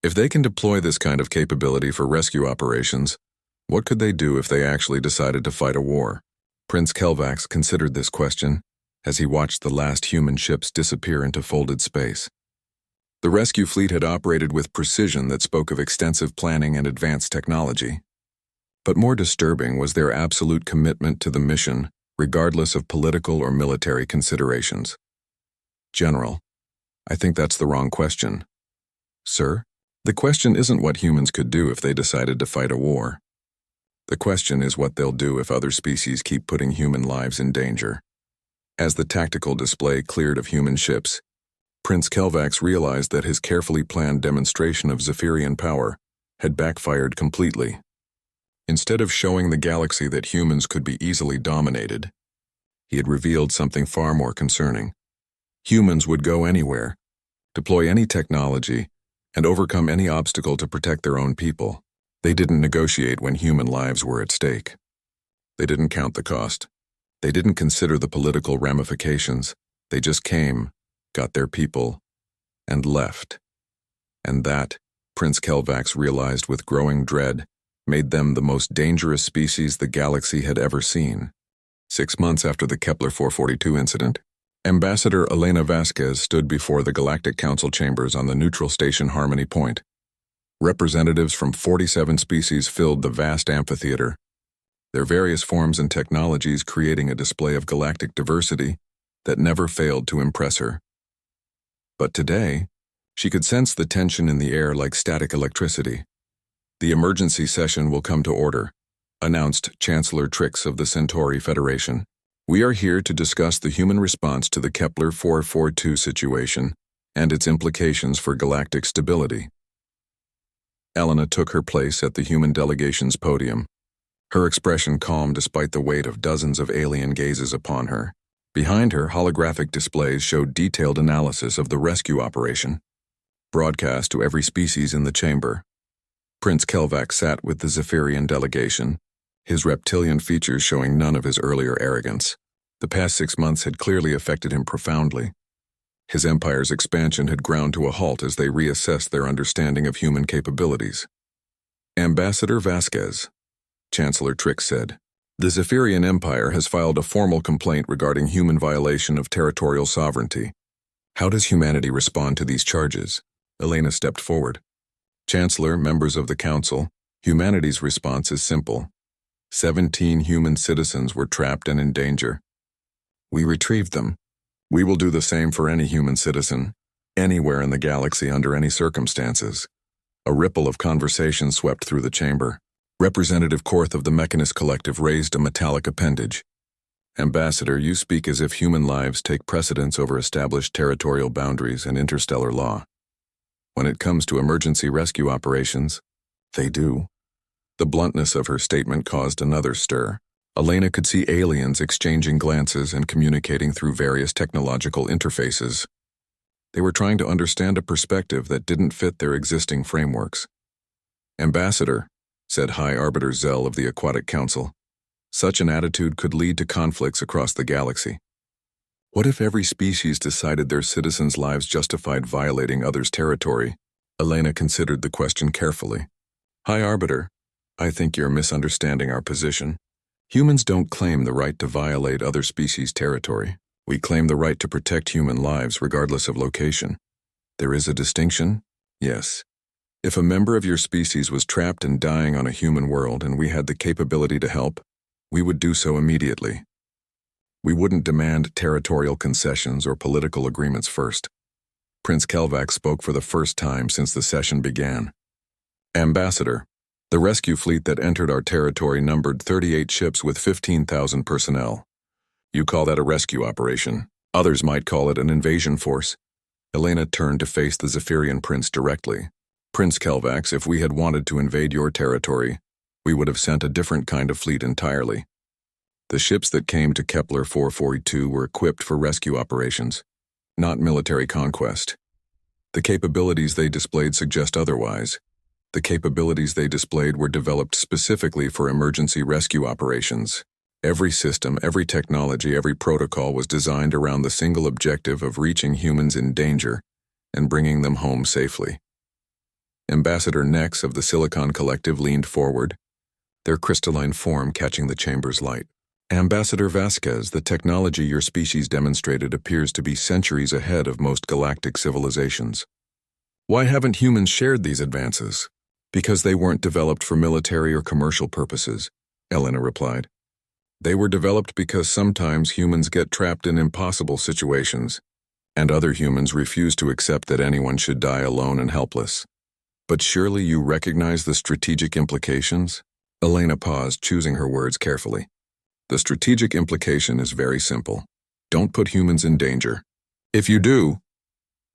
A: If they can deploy this kind of capability for rescue operations, what could they do if they actually decided to fight a war? Prince Kelvax considered this question as he watched the last human ships disappear into folded space. The rescue fleet had operated with precision that spoke of extensive planning and advanced technology. But more disturbing was their absolute commitment to the mission, regardless of political or military considerations. General, I think that's the wrong question. Sir? The question isn't what humans could do if they decided to fight a war. The question is what they'll do if other species keep putting human lives in danger. As the tactical display cleared of human ships, Prince Kelvax realized that his carefully planned demonstration of Zephyrian power had backfired completely. Instead of showing the galaxy that humans could be easily dominated, he had revealed something far more concerning. Humans would go anywhere, deploy any technology, and overcome any obstacle to protect their own people. They didn't negotiate when human lives were at stake. They didn't count the cost. They didn't consider the political ramifications. They just came, got their people, and left. And that, Prince Kelvax realized with growing dread, made them the most dangerous species the galaxy had ever seen. 6 months after the Kepler 442 incident, Ambassador Elena Vasquez stood before the Galactic Council chambers on the neutral station Harmony Point. Representatives from 47 species filled the vast amphitheater, their various forms and technologies creating a display of galactic diversity that never failed to impress her. But today, she could sense the tension in the air like static electricity. The emergency session will come to order, announced Chancellor Trix of the Centauri Federation. We are here to discuss the human response to the Kepler 442 situation and its implications for galactic stability. Elena took her place at the human delegation's podium, her expression calm despite the weight of dozens of alien gazes upon her. Behind her, holographic displays showed detailed analysis of the rescue operation, broadcast to every species in the chamber. Prince Kelvax sat with the Zephyrian delegation, his reptilian features showing none of his earlier arrogance. The past 6 months had clearly affected him profoundly. His empire's expansion had ground to a halt as they reassessed their understanding of human capabilities. Ambassador Vasquez, Chancellor Trix said, the Zephyrian Empire has filed a formal complaint regarding human violation of territorial sovereignty. How does humanity respond to these charges? Elena stepped forward. Chancellor, members of the Council, humanity's response is simple. 17 human citizens were trapped and in danger. We retrieved them. We will do the same for any human citizen, anywhere in the galaxy under any circumstances. A ripple of conversation swept through the chamber. Representative Korth of the Mechanist Collective raised a metallic appendage. Ambassador, you speak as if human lives take precedence over established territorial boundaries and interstellar law. When it comes to emergency rescue operations, they do. The bluntness of her statement caused another stir. Elena could see aliens exchanging glances and communicating through various technological interfaces. They were trying to understand a perspective that didn't fit their existing frameworks. Ambassador, said High Arbiter Zell of the Aquatic Council, such an attitude could lead to conflicts across the galaxy. What if every species decided their citizens' lives justified violating others' territory? Elena considered the question carefully. High Arbiter, I think you're misunderstanding our position. Humans don't claim the right to violate other species' territory. We claim the right to protect human lives regardless of location. There is a distinction? Yes. If a member of your species was trapped and dying on a human world and we had the capability to help, we would do so immediately. We wouldn't demand territorial concessions or political agreements first. Prince Kelvax spoke for the first time since the session began. Ambassador, the rescue fleet that entered our territory numbered 38 ships with 15,000 personnel. You call that a rescue operation. Others might call it an invasion force. Elena turned to face the Zephyrian prince directly. Prince Kelvax, if we had wanted to invade your territory, we would have sent a different kind of fleet entirely. The ships that came to Kepler 442 were equipped for rescue operations, not military conquest. The capabilities they displayed suggest otherwise. The capabilities they displayed were developed specifically for emergency rescue operations. Every system, every technology, every protocol was designed around the single objective of reaching humans in danger and bringing them home safely. Ambassador Nex of the Silicon Collective leaned forward, their crystalline form catching the chamber's light. Ambassador Vasquez, the technology your species demonstrated appears to be centuries ahead of most galactic civilizations. Why haven't humans shared these advances? Because they weren't developed for military or commercial purposes, Elena replied. They were developed because sometimes humans get trapped in impossible situations, and other humans refuse to accept that anyone should die alone and helpless. But surely you recognize the strategic implications? Elena paused, choosing her words carefully. The strategic implication is very simple. Don't put humans in danger. If you do,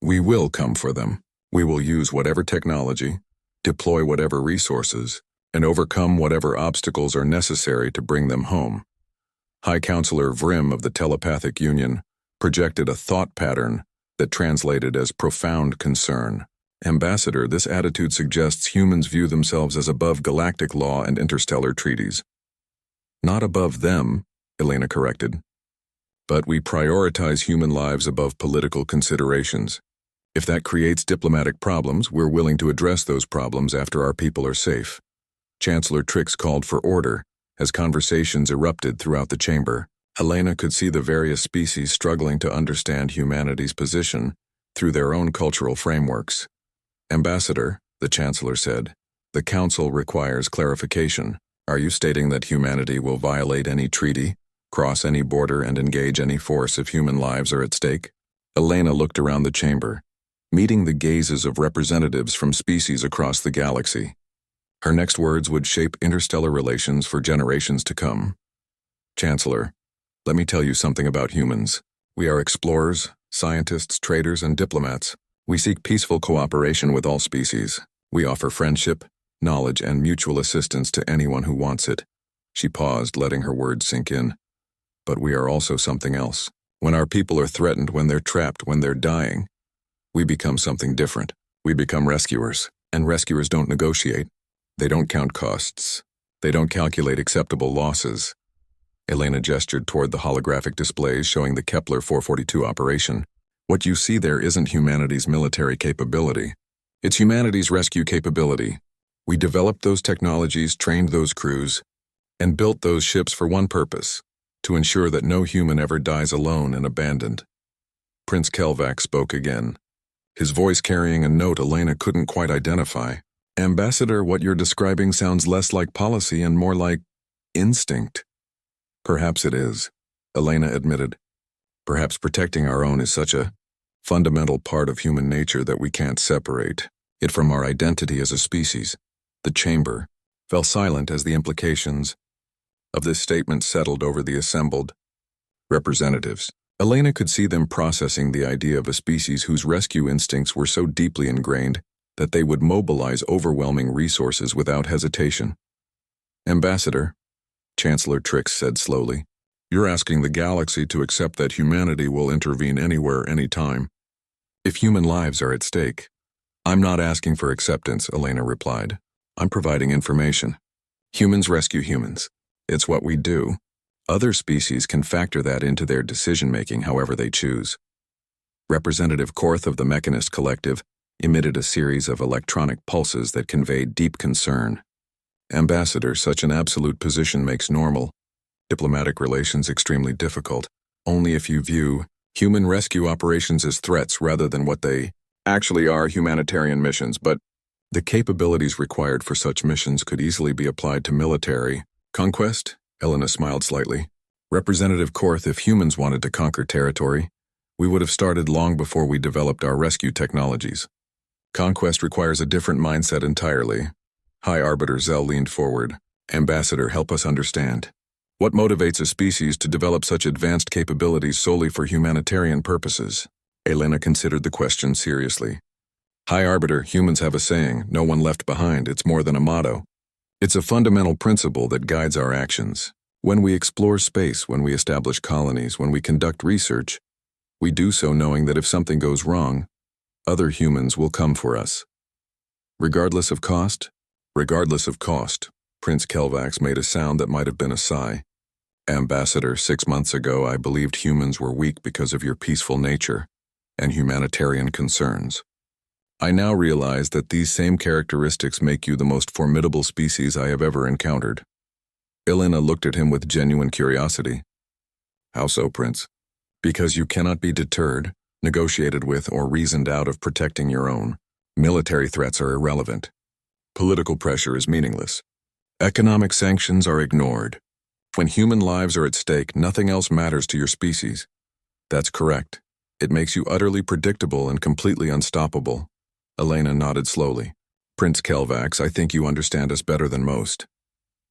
A: we will come for them. We will use whatever technology, deploy whatever resources, and overcome whatever obstacles are necessary to bring them home. High Counselor Vrim of the Telepathic Union projected a thought pattern that translated as profound concern. Ambassador, this attitude suggests humans view themselves as above galactic law and interstellar treaties. Not above them, Elena corrected. But we prioritize human lives above political considerations. If that creates diplomatic problems, we're willing to address those problems after our people are safe. Chancellor Trix called for order as conversations erupted throughout the chamber. Elena could see the various species struggling to understand humanity's position through their own cultural frameworks. Ambassador, the Chancellor said, the Council requires clarification. Are you stating that humanity will violate any treaty, cross any border, and engage any force if human lives are at stake? Elena looked around the chamber, meeting the gazes of representatives from species across the galaxy. Her next words would shape interstellar relations for generations to come. Chancellor, let me tell you something about humans. We are explorers, scientists, traders, and diplomats. We seek peaceful cooperation with all species. We offer friendship, knowledge, and mutual assistance to anyone who wants it. She paused, letting her words sink in. But we are also something else. When our people are threatened, when they're trapped, when they're dying, we become something different. We become rescuers, and rescuers don't negotiate. They don't count costs. They don't calculate acceptable losses. Elena gestured toward the holographic displays showing the Kepler 442 operation. What you see there isn't humanity's military capability. It's humanity's rescue capability. We developed those technologies, trained those crews, and built those ships for one purpose, to ensure that no human ever dies alone and abandoned. Prince Kelvax spoke again, his voice carrying a note Elena couldn't quite identify. Ambassador, what you're describing sounds less like policy and more like instinct. Perhaps it is, Elena admitted. Perhaps protecting our own is such a fundamental part of human nature that we can't separate it from our identity as a species. The chamber fell silent as the implications of this statement settled over the assembled representatives. Elena could see them processing the idea of a species whose rescue instincts were so deeply ingrained that they would mobilize overwhelming resources without hesitation. Ambassador, Chancellor Trix said slowly, you're asking the galaxy to accept that humanity will intervene anywhere, anytime, if human lives are at stake. I'm not asking for acceptance, Elena replied. I'm providing information. Humans rescue humans. It's what we do. Other species can factor that into their decision-making however they choose. Representative Korth of the Mechanist Collective emitted a series of electronic pulses that conveyed deep concern. Ambassador, such an absolute position makes normal diplomatic relations extremely difficult, only if you view human rescue operations as threats rather than what they actually are, humanitarian missions. But the capabilities required for such missions could easily be applied to military conquest. Elena smiled slightly. Representative Korth, if humans wanted to conquer territory, we would have started long before we developed our rescue technologies. Conquest requires a different mindset entirely. High Arbiter Zell leaned forward. Ambassador, help us understand. What motivates a species to develop such advanced capabilities solely for humanitarian purposes? Elena considered the question seriously. High Arbiter, humans have a saying, no one left behind. It's more than a motto. It's a fundamental principle that guides our actions. When we explore space, when we establish colonies, when we conduct research, we do so knowing that if something goes wrong, other humans will come for us. Regardless of cost? Regardless of cost. Prince Kelvax made a sound that might have been a sigh. Ambassador, 6 months ago I believed humans were weak because of your peaceful nature and humanitarian concerns. I now realize that these same characteristics make you the most formidable species I have ever encountered. Elena looked at him with genuine curiosity. How so, Prince? Because you cannot be deterred, negotiated with, or reasoned out of protecting your own. Military threats are irrelevant. Political pressure is meaningless. Economic sanctions are ignored. When human lives are at stake, nothing else matters to your species. That's correct. It makes you utterly predictable and completely unstoppable. Elena nodded slowly. Prince Kelvax, I think you understand us better than most.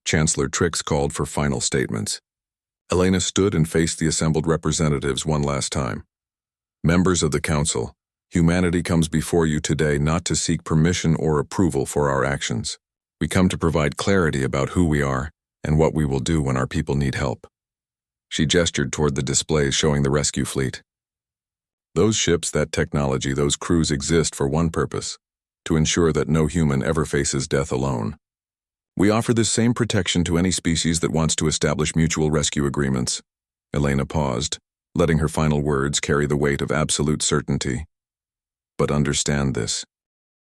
A: Chancellor Trix called for final statements. Elena stood and faced the assembled representatives one last time. Members of the Council, humanity comes before you today not to seek permission or approval for our actions. We come to provide clarity about who we are and what we will do when our people need help. She gestured toward the displays showing the rescue fleet. Those ships, that technology, those crews exist for one purpose, to ensure that no human ever faces death alone. We offer this same protection to any species that wants to establish mutual rescue agreements. Elena paused, letting her final words carry the weight of absolute certainty. But understand this.